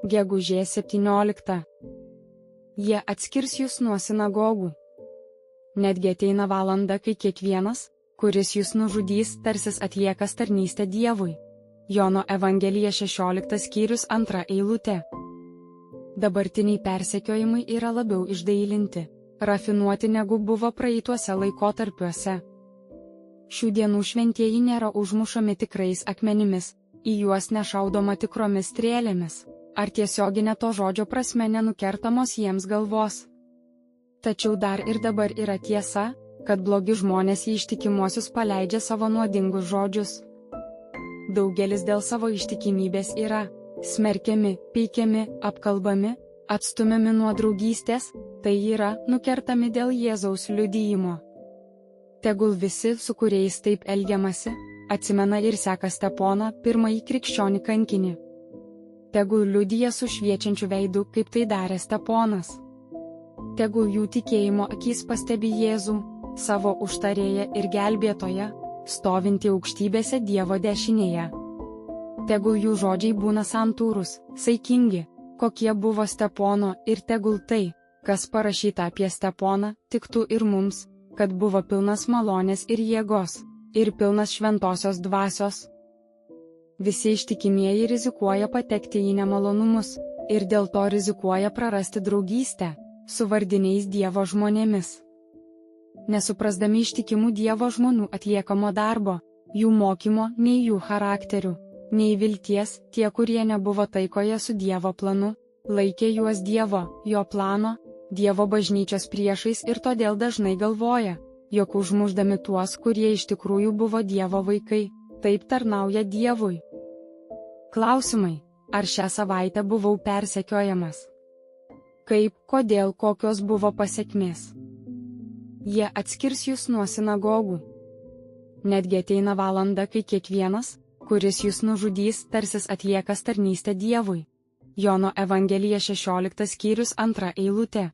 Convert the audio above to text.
Gegužės 17. Jie atskirs jūs nuo sinagogų. Netgi ateina valanda, kai kiekvienas, kuris jūs nužudys, tarsis atliekas tarnystę Dievui. Jono Evangelija 16 skyrius 2 eilutė. Dabartiniai persekiojimai yra labiau išdailinti, rafinuoti negu buvo praeituose laikotarpiuose. Šių dienų šventieji nėra užmušami tikrais akmenimis, į juos nešaudoma tikromis strėlėmis, ar tiesioginė to žodžio prasme nenukertamos jiems galvos. Tačiau dar ir dabar yra tiesa, kad blogi žmonės į ištikimuosius paleidžia savo nuodingus žodžius. Daugelis dėl savo ištikimybės yra smerkiami, peikiami, apkalbami, atstumiami nuo draugystės, tai yra nukertami dėl Jėzaus liudijimo. Tegul visi, su kuriais taip elgiamasi, atsimena ir seka Steponą, pirmąjį krikščionį kankinį. Tegul liudija su šviečiančiu veidu, kaip tai darė Steponas. Tegul jų tikėjimo akys pastebi Jėzų, savo užtarėją ir gelbėtoją, stovinti aukštybėse Dievo dešinėje. Tegul jų žodžiai būna santūrūs, saikingi, kokie buvo Stepono, ir tegul tai, kas parašyta apie Steponą, tiktų ir mums, kad buvo pilnas malonės ir jėgos, ir pilnas šventosios dvasios. Visi ištikimieji rizikuoja patekti į nemalonumus, ir dėl to rizikuoja prarasti draugystę su vardiniais Dievo žmonėmis. Nesuprasdami ištikimų Dievo žmonių atliekamo darbo, jų mokymo, nei jų charakterių, nei vilties, tie, kurie nebuvo taikoje su Dievo planu, laikė juos Dievo, jo plano, Dievo bažnyčios priešais ir todėl dažnai galvoja, jog užmušdami tuos, kurie iš tikrųjų buvo Dievo vaikai, taip tarnauja Dievui. Klausimai: ar šią savaitę buvau persekiojamas? Kaip, kodėl, kokios buvo pasekmės? Jie atskirs jūs nuo sinagogų. Netgi ateina valanda, kai kiekvienas, kuris jūs nužudys, tarsis atliekas tarnystę Dievui. Jono Evangelija 16 skyrius 2 eilutė.